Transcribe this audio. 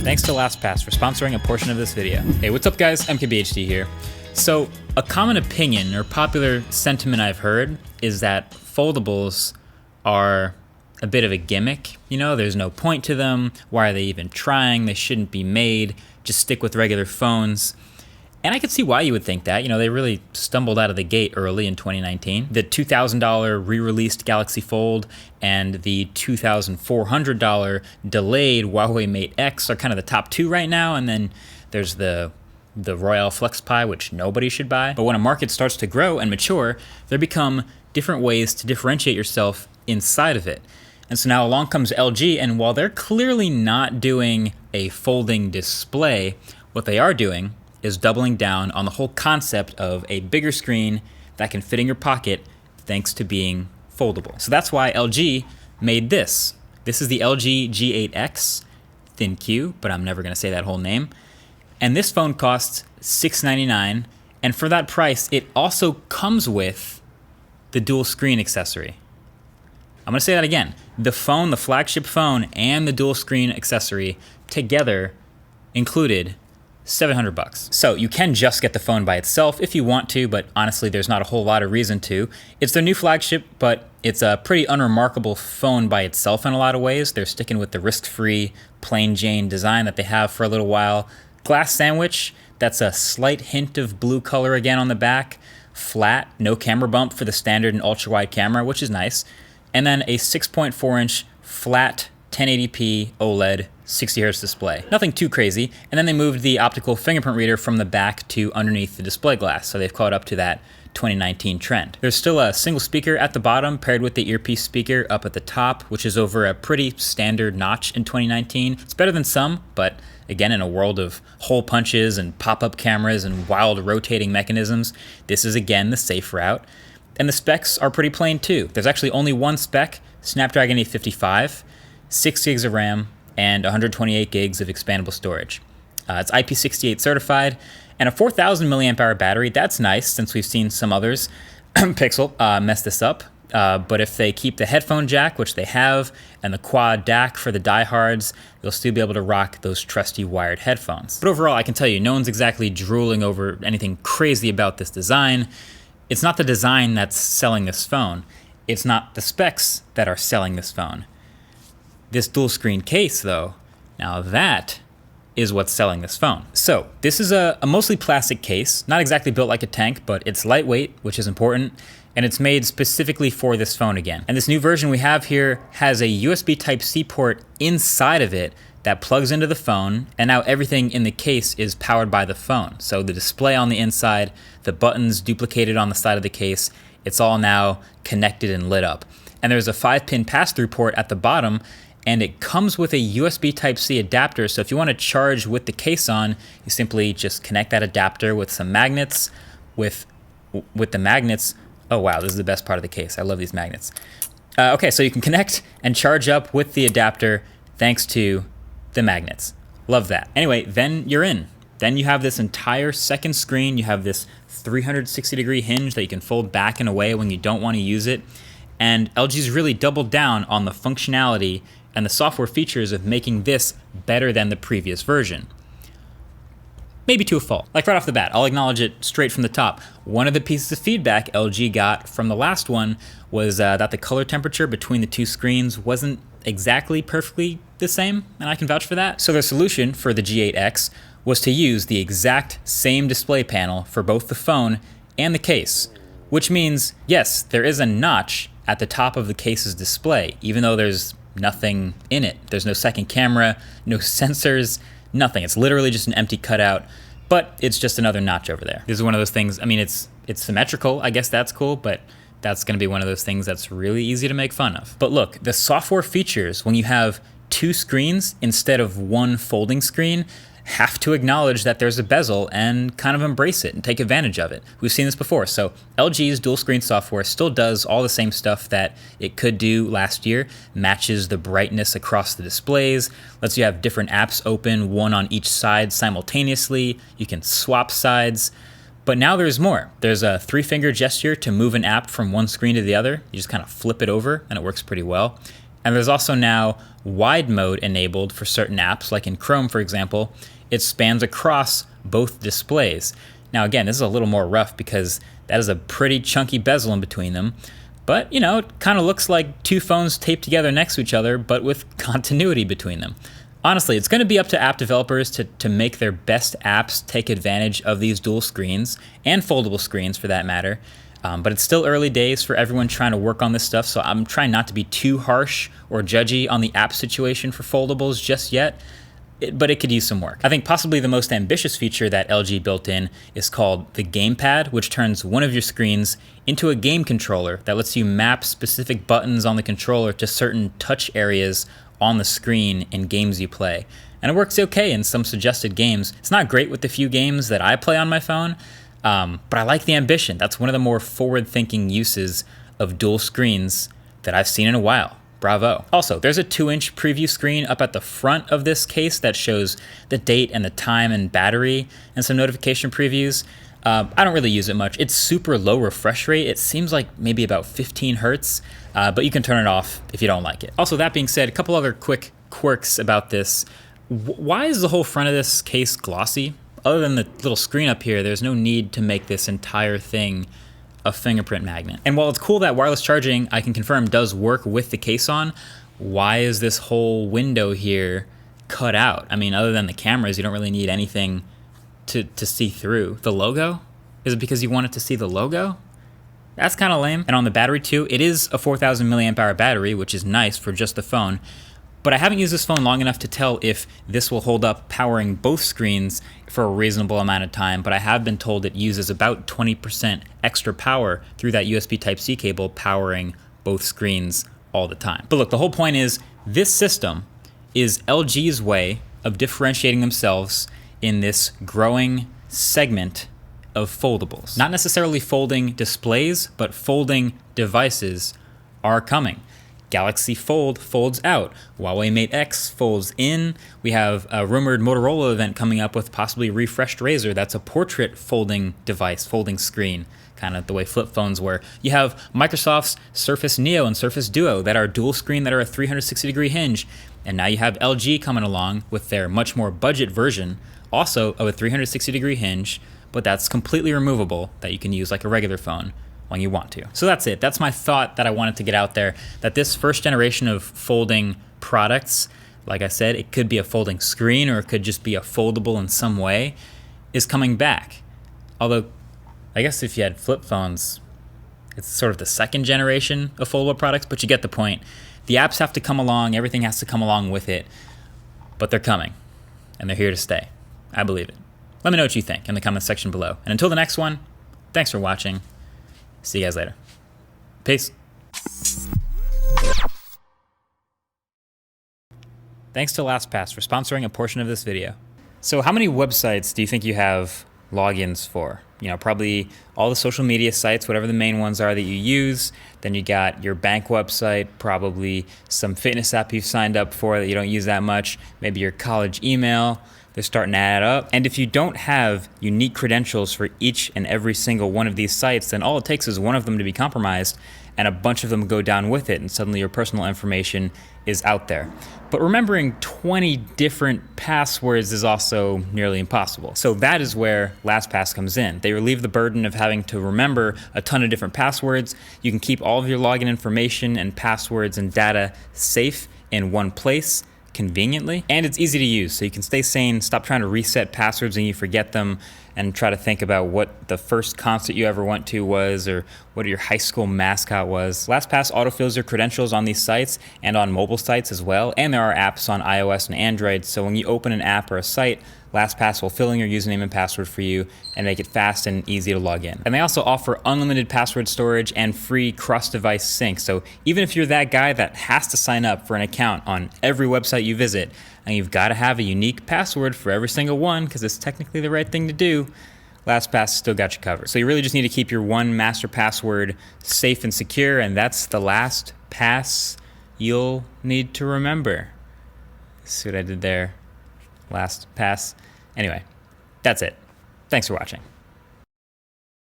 Thanks to Lastpass for sponsoring a portion of this video. Hey, what's up guys? MKBHD here. So, a common opinion or popular sentiment I've heard is that foldables are a bit of a gimmick. You know, there's no point to them. Why are they even trying? They shouldn't be made. Just stick with regular phones. And I could see why you would think that. You know, they really stumbled out of the gate early in 2019. The $2,000 re-released Galaxy Fold and the $2,400 delayed Huawei Mate X are kind of the top two right now. And then there's the Royale Flex Pi, which nobody should buy. But when a market starts to grow and mature, there become different ways to differentiate yourself inside of it. And so now along comes LG, and while they're clearly not doing a folding display, what they are doing is doubling down on the whole concept of a bigger screen that can fit in your pocket thanks to being foldable. So that's why LG made this. This is the LG G8X, thin Q, but I'm never gonna say that whole name. And this phone costs $699, and for that price, it also comes with the dual screen accessory. I'm gonna say that again. The phone, the flagship phone, and the dual screen accessory together included $700. So you can just get the phone by itself if you want to, but honestly, there's not a whole lot of reason to. It's their new flagship, but it's a pretty unremarkable phone by itself in a lot of ways. They're sticking with the risk-free, plain Jane design that they have for a little while. Glass sandwich, that's a slight hint of blue color again on the back. Flat, no camera bump for the standard and ultra-wide camera, which is nice. And then a 6.4-inch flat 1080p OLED 60Hz display. Nothing too crazy. And then they moved the optical fingerprint reader from the back to underneath the display glass, so they've caught up to that 2019 trend. There's still a single speaker at the bottom paired with the earpiece speaker up at the top, which is over a pretty standard notch in 2019. It's better than some, but again, in a world of hole punches and pop-up cameras and wild rotating mechanisms, this is again the safe route. And the specs are pretty plain too. There's actually only one spec, Snapdragon 855, 6 gigs of RAM, and 128 gigs of expandable storage. It's IP68 certified, and a 4,000 milliamp hour battery. That's nice, since we've seen some others, Pixel, mess this up. But if they keep the headphone jack, which they have, and the quad DAC for the diehards, you'll still be able to rock those trusty wired headphones. But overall, I can tell you, no one's exactly drooling over anything crazy about this design. It's not the design that's selling this phone. It's not the specs that are selling this phone. This dual screen case though, now that is what's selling this phone. So this is a mostly plastic case, not exactly built like a tank, but it's lightweight, which is important, and it's made specifically for this phone again. And this new version we have here has a USB Type-C port inside of it that plugs into the phone, and now everything in the case is powered by the phone. So the display on the inside, the buttons duplicated on the side of the case, it's all now connected and lit up. And there's a 5-pin pass-through port at the bottom, and it comes with a USB Type-C adapter, so if you want to charge with the case on, you simply just connect that adapter with some magnets. With the magnets, oh wow, this is the best part of the case. I love these magnets. Okay, so you can connect and charge up with the adapter thanks to the magnets. Love that. Anyway, then you're in. Then you have this entire second screen. You have this 360-degree hinge that you can fold back and away when you don't want to use it. And LG's really doubled down on the functionality and the software features of making this better than the previous version. Maybe to a fault. Like right off the bat, I'll acknowledge it straight from the top. One of the pieces of feedback LG got from the last one was that the color temperature between the two screens wasn't exactly perfectly the same, and I can vouch for that. So their solution for the G8X was to use the exact same display panel for both the phone and the case, which means, yes, there is a notch at the top of the case's display, even though there's nothing in it. There's no second camera, no sensors, nothing. It's literally just an empty cutout, but it's just another notch over there. This is one of those things, I mean, it's symmetrical, I guess that's cool, but that's gonna be one of those things that's really easy to make fun of. But look, the software features, when you have two screens instead of one folding screen, have to acknowledge that there's a bezel and kind of embrace it and take advantage of it. We've seen this before. So LG's dual screen software still does all the same stuff that it could do last year, matches the brightness across the displays, lets you have different apps open, one on each side simultaneously. You can swap sides. But now there's more. There's a 3-finger gesture to move an app from one screen to the other. You just kind of flip it over and it works pretty well. And there's also now wide mode enabled for certain apps, like in Chrome, for example. It spans across both displays. Now, again, this is a little more rough because that is a pretty chunky bezel in between them. But, you know, it kind of looks like two phones taped together next to each other, but with continuity between them. Honestly, it's going to be up to app developers to make their best apps take advantage of these dual screens, and foldable screens for that matter. But it's still early days for everyone trying to work on this stuff, so I'm trying not to be too harsh or judgy on the app situation for foldables just yet. But it could use some work. I think possibly the most ambitious feature that LG built in is called the Gamepad, which turns one of your screens into a game controller that lets you map specific buttons on the controller to certain touch areas on the screen in games you play. And it works okay in some suggested games. It's not great with the few games that I play on my phone, but I like the ambition. That's one of the more forward-thinking uses of dual screens that I've seen in a while. Bravo. Also, there's a 2-inch preview screen up at the front of this case that shows the date and the time and battery and some notification previews. I don't really use it much. It's super low refresh rate. It seems like maybe about 15 hertz, but you can turn it off if you don't like it. Also, that being said, a couple other quick quirks about this. Why is the whole front of this case glossy? Other than the little screen up here, there's no need to make this entire thing a fingerprint magnet. And while it's cool that wireless charging, I can confirm, does work with the case on, why is this whole window here cut out? I mean, other than the cameras, you don't really need anything to see through. The logo? Is it because you wanted to see the logo? That's kind of lame. And on the battery too, it is a 4,000 milliamp hour battery, which is nice for just the phone. But I haven't used this phone long enough to tell if this will hold up powering both screens for a reasonable amount of time, but I have been told it uses about 20% extra power through that USB Type-C cable powering both screens all the time. But look, the whole point is this system is LG's way of differentiating themselves in this growing segment of foldables. Not necessarily folding displays, but folding devices are coming. Galaxy Fold folds out. Huawei Mate X folds in. We have a rumored Motorola event coming up with possibly a refreshed Razr that's a portrait folding device, folding screen, kind of the way flip phones were. You have Microsoft's Surface Neo and Surface Duo that are dual screen that are a 360-degree hinge. And now you have LG coming along with their much more budget version, also of a 360-degree hinge, but that's completely removable that you can use like a regular phone when you want to. So that's it. That's my thought that I wanted to get out there, that this first generation of folding products, like I said, it could be a folding screen or it could just be a foldable in some way, is coming back. Although, I guess if you had flip phones, it's sort of the second generation of foldable products, but you get the point. The apps have to come along, everything has to come along with it, but they're coming, and they're here to stay. I believe it. Let me know what you think in the comments section below. And until the next one, thanks for watching. See you guys later. Peace. Thanks to Lastpass for sponsoring a portion of this video. So how many websites do you think you have logins for? You know, probably all the social media sites, whatever the main ones are that you use. Then you got your bank website, probably some fitness app you've signed up for that you don't use that much, maybe your college email. They're starting to add up. And if you don't have unique credentials for each and every single one of these sites, then all it takes is one of them to be compromised and a bunch of them go down with it, and suddenly your personal information is out there. But remembering 20 different passwords is also nearly impossible. So that is where Lastpass comes in. They relieve the burden of having to remember a ton of different passwords. You can keep all of your login information and passwords and data safe in one place conveniently, and it's easy to use, so you can stay sane, stop trying to reset passwords and you forget them, and try to think about what the first concert you ever went to was, or what your high school mascot was. LastPass autofills your credentials on these sites and on mobile sites as well, and there are apps on iOS and Android, so when you open an app or a site, LastPass will fill in your username and password for you and make it fast and easy to log in. And they also offer unlimited password storage and free cross-device sync. So even if you're that guy that has to sign up for an account on every website you visit, and you've got to have a unique password for every single one because it's technically the right thing to do, LastPass still got you covered. So you really just need to keep your one master password safe and secure, and that's the last pass you'll need to remember. See what I did there? Last pass. Anyway, that's it. Thanks for watching.